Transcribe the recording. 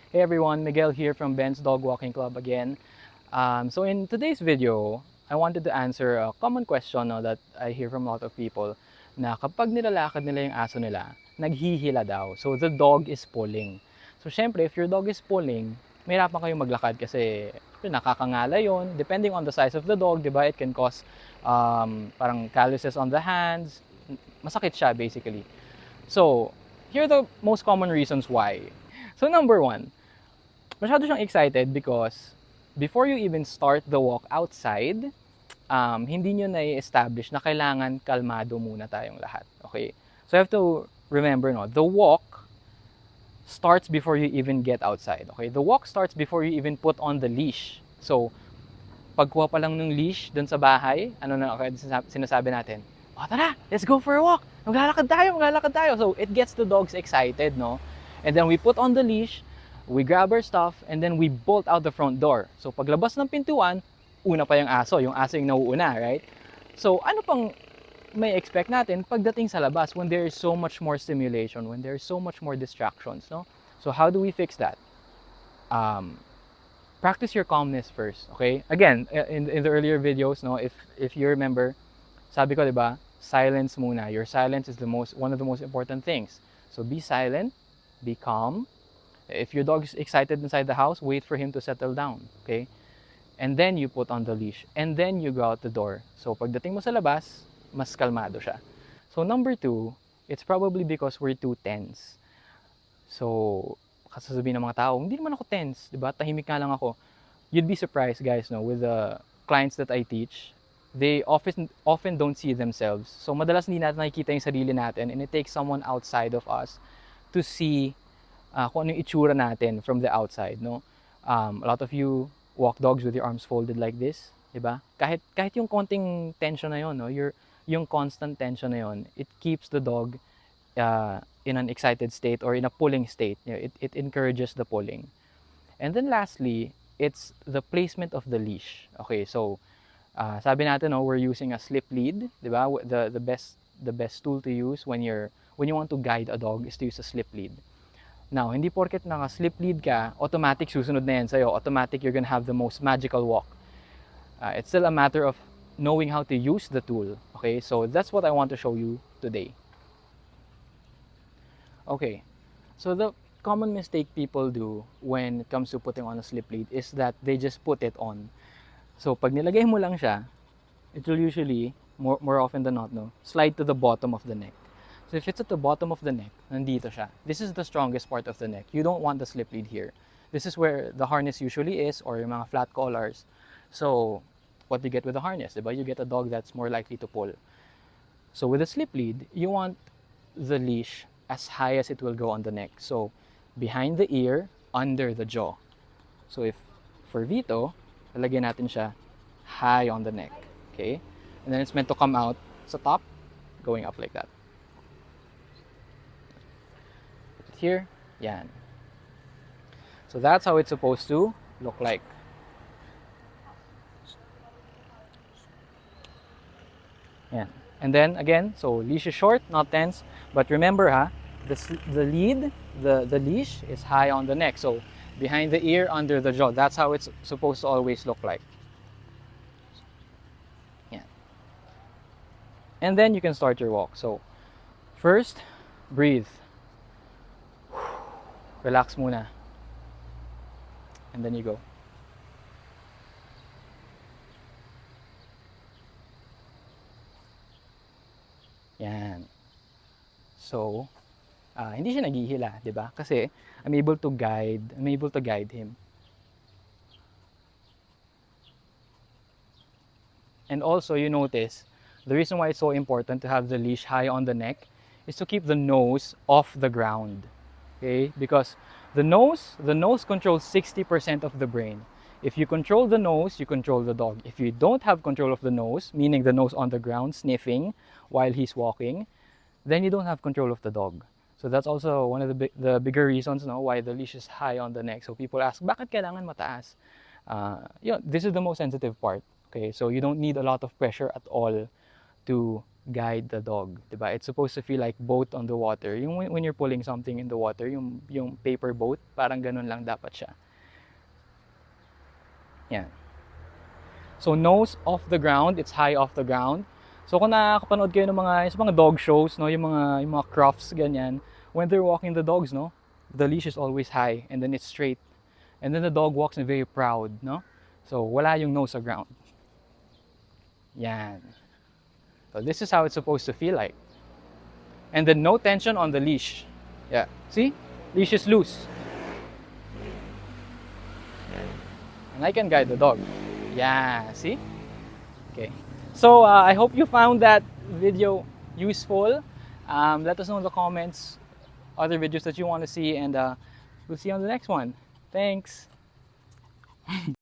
Hey everyone, Miguel here from Ben's Dog Walking Club again. So in today's video, I wanted to answer a common question no, that I hear from a lot of people na kapag nilalakad nila yung aso nila, naghihila daw. So the dog is pulling. So syempre, if your dog is pulling, mahirapan kayong maglakad kasi nakakangala yon. Depending on the size of the dog, di ba, it can cause parang calluses on the hands. Masakit siya basically. So, here are the most common reasons why. So number one, masyado siyang excited because before you even start the walk outside, hindi nyo na-establish na kailangan kalmado muna tayong lahat. Okay? So you have to remember, no, the walk starts before you even get outside. Okay? The walk starts before you even put on the leash. So, pagkuha pa lang ng leash dun sa bahay, ano na sinasabi natin? Oh, tara, let's go for a walk. Maglalakad tayo. So, it gets the dogs excited, no? And then we put on the leash, we grab our stuff, and then we bolt out the front door. So, paglabas ng pintuan, una pa yung aso yung nauuna, right? So, ano pang may expect natin pagdating sa labas when there is so much more stimulation, when there is so much more distractions, no? So, how do we fix that? Practice your calmness first, okay? Again, in the earlier videos, no, if you remember, sabi ko, 'di ba? Silence muna. Your silence is one of the most important things. So be silent, be calm. If your dog is excited inside the house, wait for him to settle down, okay? And then you put on the leash, and then you go out the door. So pagdating mo sa labas, mas kalmado siya. So number two, it's probably because we're too tense. So kasasabihin ng mga tao, hindi naman ako tense, 'di ba? Tahimik nga lang ako. You'd be surprised, guys, no, with the clients that I teach. They often don't see themselves. So madalas hindi natin nakikita yung sarili natin, and it takes someone outside of us to see kung ano yung itsura natin from the outside, no? A lot of you walk dogs with your arms folded like this, 'di ba? Kahit yung konting tension na yon, no, yung constant tension na yon, it keeps the dog in an excited state or in a pulling state. You know, it encourages the pulling. And then lastly, it's the placement of the leash. Okay, so sabi natin, no, we're using a slip lead, 'di ba? The best tool to use when you want to guide a dog is to use a slip lead. Now, hindi porket naka-slip lead ka, automatic susunod na yan sa'yo. Automatic you're gonna have the most magical walk. It's still a matter of knowing how to use the tool. Okay, so that's what I want to show you today. Okay, so the common mistake people do when it comes to putting on a slip lead is that they just put it on. So pag nilagay mo lang siya, it will usually, more often than not, no, slide to the bottom of the neck. So if it's at the bottom of the neck, nandito siya. This is the strongest part of the neck. You don't want the slip lead here. This is where the harness usually is, or yung mga flat collars. So what do you get with the harness? Diba? You get a dog that's more likely to pull. So with a slip lead, you want the leash as high as it will go on the neck. So behind the ear, under the jaw. So if for Vito, lalagyan natin siya high on the neck. Okay? And then it's meant to come out sa top, going up like that. Here, yan. So that's how it's supposed to look like. Yan. And then again, so leash is short, not tense, but remember the leash is high on the neck. So behind the ear, under the jaw. That's how it's supposed to always look like. Yeah. And then you can start your walk. So first, breathe. Relax muna. And then you go. Yan. So, hindi siya naghihila, 'di ba? Kasi I'm able to guide him. And also, you notice, the reason why it's so important to have the leash high on the neck is to keep the nose off the ground. Okay? Because the nose controls 60% of the brain. If you control the nose, you control the dog. If you don't have control of the nose, meaning the nose on the ground, sniffing while he's walking, then you don't have control of the dog. So that's also one of the bigger reasons, no, why the leash is high on the neck. So people ask, bakit kailangan mataas? This is the most sensitive part. Okay, so you don't need a lot of pressure at all to guide the dog, diba? It's supposed to feel like boat on the water. Yung when you're pulling something in the water, yung paper boat, parang ganun lang dapat siya. Yan. So nose off the ground, it's high off the ground. So kung nakakapanood kayo ng mga dog shows, no, yung mga crofts ganyan, when they're walking the dogs, no, the leash is always high and then it's straight. And then the dog walks and very proud, no? So wala yung nose sa ground. Yan. So this is how it's supposed to feel like. And then no tension on the leash. Yeah. See? Leash is loose. And I can guide the dog. Yeah, see? Okay. So I hope you found that video useful. Let us know in the comments other videos that you want to see, and we'll see you on the next one. Thanks.